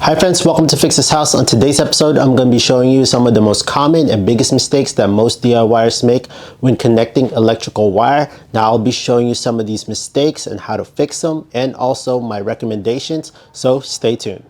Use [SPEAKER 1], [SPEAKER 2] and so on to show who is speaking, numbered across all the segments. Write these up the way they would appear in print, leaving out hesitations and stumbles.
[SPEAKER 1] Hi friends, welcome to Fix This House. On today's episode, I'm going to be showing you some of the most common and biggest mistakes that most DIYers make when connecting electrical wire. Now I'll be showing you some of these mistakes and how to fix them, and also my recommendations, so stay tuned.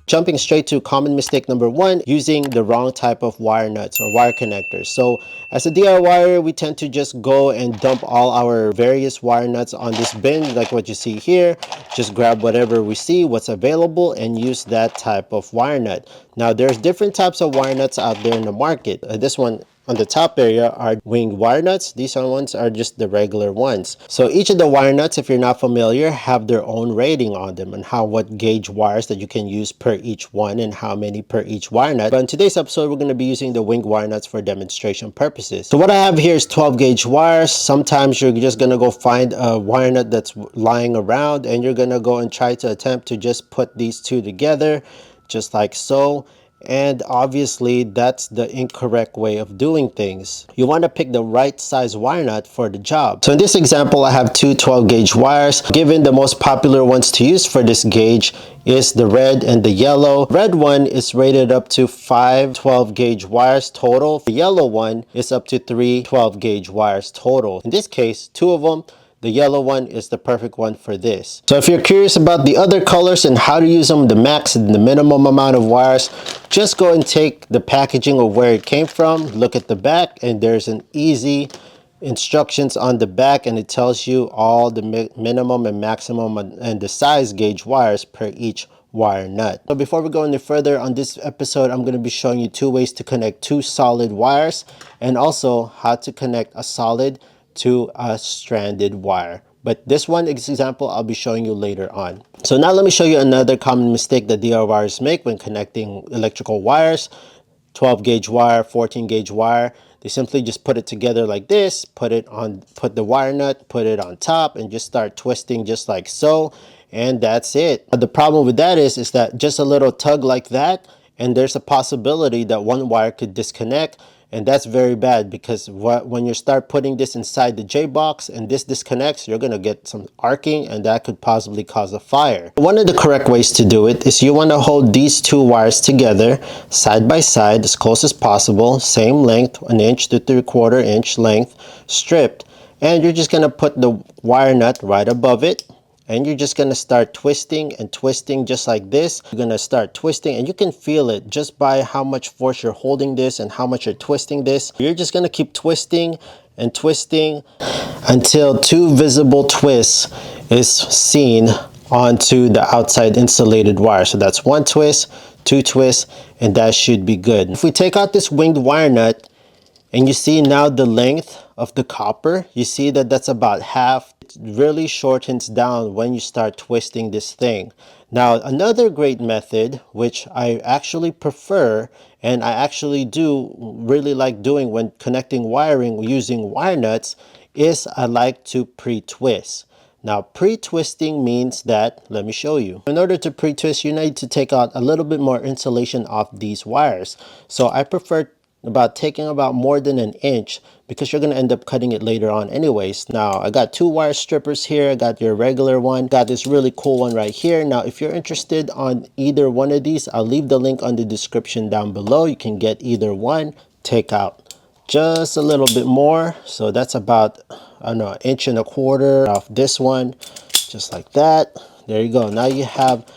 [SPEAKER 1] Jumping straight to common mistake number one, using the wrong type of wire nuts or wire connectors. So as a DIYer, we tend to just go and dump all our various wire nuts on this bin, like what you see here. Just grab whatever we see, what's available, and use that type of wire nut. Now there's different types of wire nuts out there in the market. This one on the top area are winged wire nuts. These ones are just the regular ones. So each of the wire nuts, if you're not familiar, have their own rating on them and what gauge wires that you can use per each one and how many per each wire nut. But in today's episode, we're going to be using the winged wire nuts for demonstration purposes. So what I have here is 12 gauge wires. Sometimes you're just going to go find a wire nut that's lying around, and you're going to go and try to attempt to just put these two together just like so. And obviously that's the incorrect way of doing things. You want to pick the right size wire nut for the job. So in this example, I have two 12 gauge wires. Given the most popular ones to use for this gauge is the red and the yellow. Red one is rated up to 5 12 gauge wires total. The yellow one is up to 3 12 gauge wires total. In this case, two of them. The yellow one is the perfect one for this. So if you're curious about the other colors and how to use them, the max and the minimum amount of wires, just go and take the packaging of where it came from, look at the back, and there's an easy instructions on the back, and it tells you all the minimum and maximum and the size gauge wires per each wire nut. So before we go any further on this episode, I'm going to be showing you two ways to connect two solid wires, and also how to connect a solid to a stranded wire. But this one example I'll be showing you later on. So now let me show you another common mistake that DIYers make when connecting electrical wires. 12 gauge wire, 14 gauge wire. They simply just put it together like this, put the wire nut, put it on top, and just start twisting just like so, and that's it. But the problem with that is that just a little tug like that, and there's a possibility that one wire could disconnect. And that's very bad, because when you start putting this inside the J box and this disconnects, you're going to get some arcing, and that could possibly cause a fire. One of the correct ways to do it is you want to hold these two wires together side by side as close as possible, same length, 1 inch to 3/4 inch length, stripped, and you're just going to put the wire nut right above it. And you're just going to start twisting and twisting just like this. You're going to start twisting, and you can feel it just by how much force you're holding this and how much you're twisting this. You're just going to keep twisting and twisting until two visible twists is seen onto the outside insulated wire. So that's one twist, two twists, and that should be good. If we take out this winged wire nut, and you see now the length of the copper, you see that that's about half. It really shortens down when you start twisting this thing. Now, another great method, which I actually prefer, and I actually do really like doing when connecting wiring using wire nuts, is I like to pre-twist. Now, pre-twisting means that, let me show you. In order to pre-twist, you need to take out a little bit more insulation off these wires. So I prefer taking about more than 1 inch, because you're going to end up cutting it later on anyways. Now I got two wire strippers here. I got your regular one, got this really cool one right here. Now if you're interested on either one of these, I'll leave the link on the description down below. You can get either one. Take out just a little bit more, so that's about, I don't know, 1.25 inches off this one, just like that. There you go. Now you have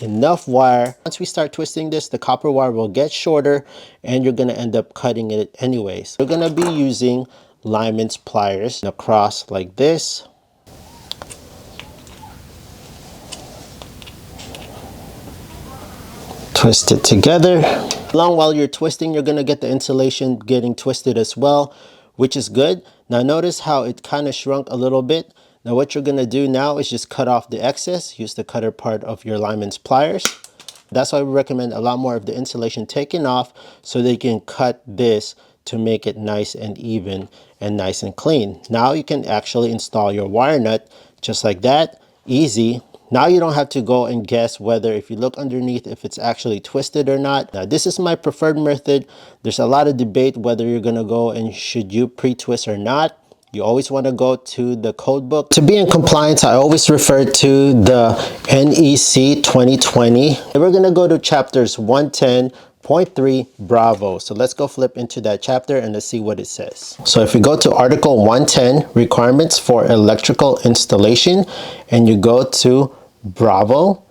[SPEAKER 1] enough wire. Once we start twisting this, the copper wire will get shorter, and you're going to end up cutting it anyways. We're going to be using lineman's pliers across like this. Twist it together. Along while you're twisting, you're going to get the insulation getting twisted as well, which is good. Now notice how it kind of shrunk a little bit. Now what you're going to do now is just cut off the excess. Use the cutter part of your lineman's pliers. That's why we recommend a lot more of the insulation taken off, so they can cut this to make it nice and even and nice and clean. Now you can actually install your wire nut just like that. Easy. Now you don't have to go and guess whether, if you look underneath, if it's actually twisted or not. Now this is my preferred method. There's a lot of debate whether you're going to go and should you pre-twist or not. you always want to go to the code book. To be in compliance, I always refer to the NEC 2020. And we're going to go to chapters 110.3 Bravo. So let's go flip into that chapter and let's see what it says. So if we go to Article 110, requirements for electrical installation, and you go to Bravo,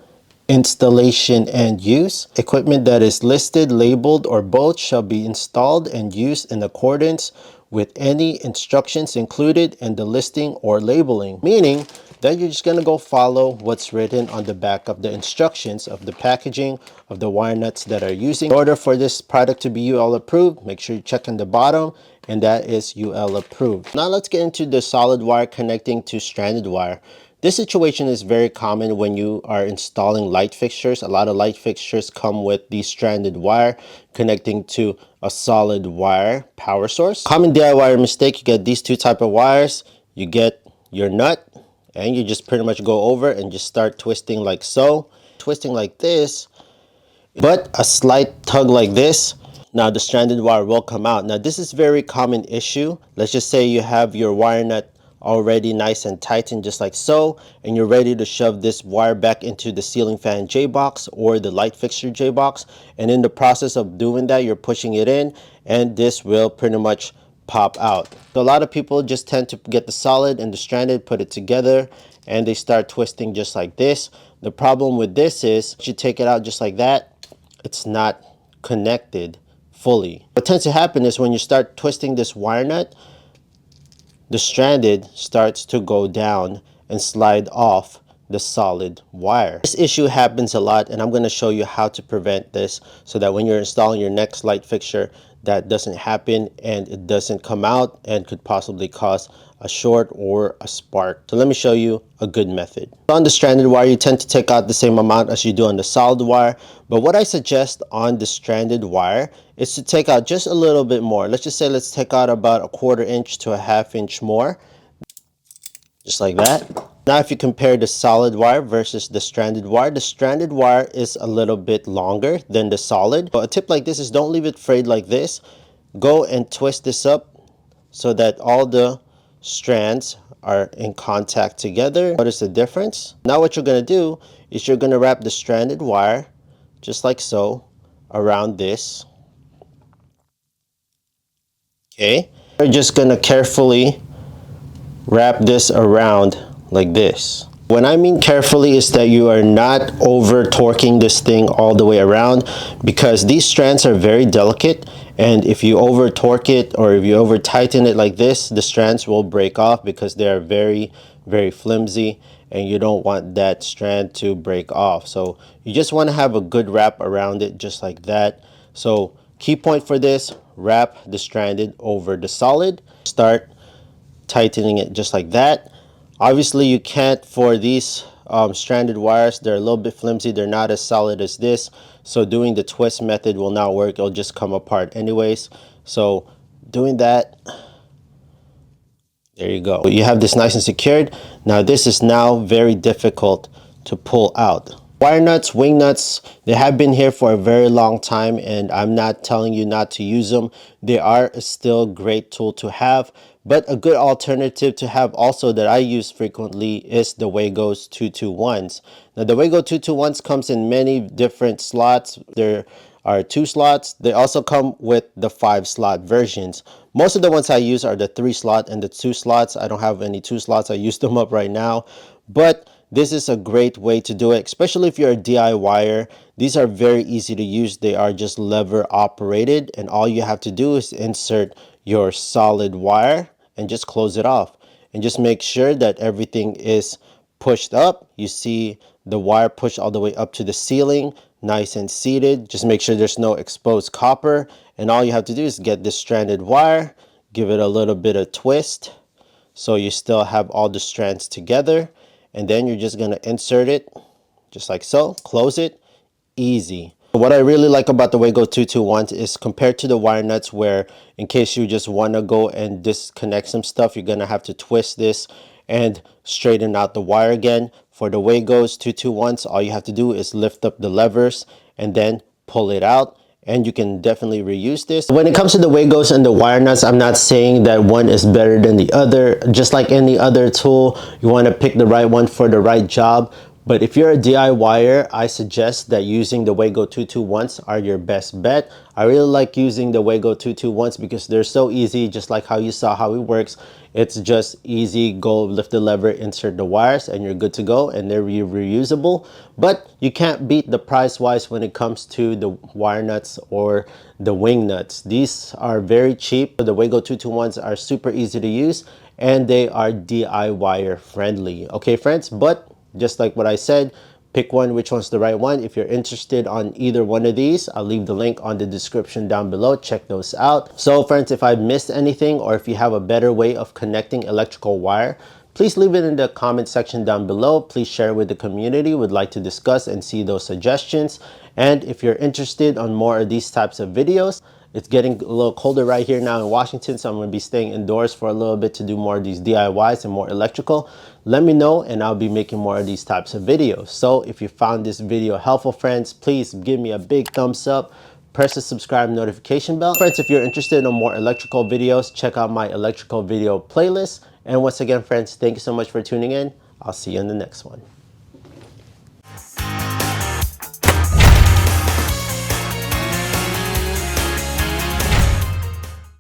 [SPEAKER 1] installation and use. Equipment that is listed, labeled, or both shall be installed and used in accordance with any instructions included in the listing or labeling. Meaning that you're just going to go follow what's written on the back of the instructions of the packaging of the wire nuts that are using. In order for this product to be UL approved, make sure you check on the bottom, and that is UL approved. Now let's get into the solid wire connecting to stranded wire. This situation is very common when you are installing light fixtures. A lot of light fixtures come with the stranded wire connecting to a solid wire power source. Common DIY mistake, you get these two type of wires. You get your nut and you just pretty much go over and just start twisting like so. Twisting like this, but a slight tug like this. Now the stranded wire will come out. Now this is very common issue. Let's just say you have your wire nut already nice and tightened just like so, and you're ready to shove this wire back into the ceiling fan J box or the light fixture J box, and in the process of doing that you're pushing it in and this will pretty much pop out. So a lot of people just tend to get the solid and the stranded, put it together, and they start twisting just like this. The problem with this is you take it out just like that, it's not connected fully. What tends to happen is when you start twisting this wire nut, the stranded starts to go down and slide off the solid wire. This issue happens a lot, and I'm going to show you how to prevent this so that when you're installing your next light fixture, that doesn't happen and it doesn't come out and could possibly cause a short or a spark. So let me show you a good method. On the stranded wire, you tend to take out the same amount as you do on the solid wire, but what I suggest on the stranded wire is to take out just a little bit more. Let's just say let's take out about 1/4 inch to a 1/2 inch more, just like that. Now if you compare the solid wire versus the stranded wire is a little bit longer than the solid. But a tip like this is don't leave it frayed like this. Go and twist this up so that all the strands are in contact together. Notice the difference. Now what you're going to do is you're going to wrap the stranded wire just like so around this. Okay, you're just going to carefully wrap this around like this. When I mean carefully is that you are not over torquing this thing all the way around, because these strands are very delicate, and if you over torque it or if you over tighten it like this, the strands will break off because they are very flimsy, and you don't want that strand to break off. So you just want to have a good wrap around it just like that. So key point for this, wrap the stranded over the solid, start tightening it just like that. Obviously you can't for these stranded wires, they're a little bit flimsy, they're not as solid as this, so doing the twist method will not work, it'll just come apart anyways. So doing that, there you go, you have this nice and secured. Now this is now very difficult to pull out. Wire nuts, wing nuts, they have been here for a very long time, and I'm not telling you not to use them. They are still a great tool to have, but a good alternative to have also that I use frequently is the Wago's 221s. Now the Wago 221s comes in many different slots. There are 2 slots. They also come with the 5 slot versions. Most of the ones I use are the 3 slot and the 2 slots. I don't have any 2 slots. I use them up right now, but this is a great way to do it, especially if you're a DIYer. These are very easy to use. They are just lever operated, and all you have to do is insert your solid wire and just close it off, and just make sure that everything is pushed up. You see the wire pushed all the way up to the ceiling, nice and seated. Just make sure there's no exposed copper, and all you have to do is get this stranded wire, give it a little bit of twist so you still have all the strands together, and then you're just going to insert it just like so, close it, easy. What I really like about the Wago 221 is compared to the wire nuts, where in case you just want to go and disconnect some stuff, you're going to have to twist this and straighten out the wire again. For the Wago's 221s, all you have to do is lift up the levers and then pull it out, and you can definitely reuse this. When it comes to the Wagos and the wire nuts, I'm not saying that one is better than the other. Just like any other tool, you want to pick the right one for the right job. But if you're a DIYer, I suggest that using the Wago 221s are your best bet. I really like using the Wago 221s because they're so easy, just like how you saw how it works. It's just easy, go lift the lever, insert the wires, and you're good to go, and they're reusable. But you can't beat the price wise when it comes to the wire nuts or the wing nuts. These are very cheap. The Wago 221s are super easy to use, and they are DIYer friendly. Okay, friends, but just like what I said, pick one, which one's the right one. If you're interested on either one of these, I'll leave the link on the description down below. Check those out. So friends, if I've missed anything or if you have a better way of connecting electrical wire, please leave it in the comment section down below. Please share with the community. Would like to discuss and see those suggestions. And if you're interested on more of these types of videos, it's getting a little colder right here now in Washington, so I'm going to be staying indoors for a little bit to do more of these DIYs and more electrical. Let me know and I'll be making more of these types of videos. So if you found this video helpful, friends, please give me a big thumbs up. Press the subscribe notification bell. Friends, if you're interested in more electrical videos, check out my electrical video playlist. And once again, friends, thank you so much for tuning in. I'll see you in the next one.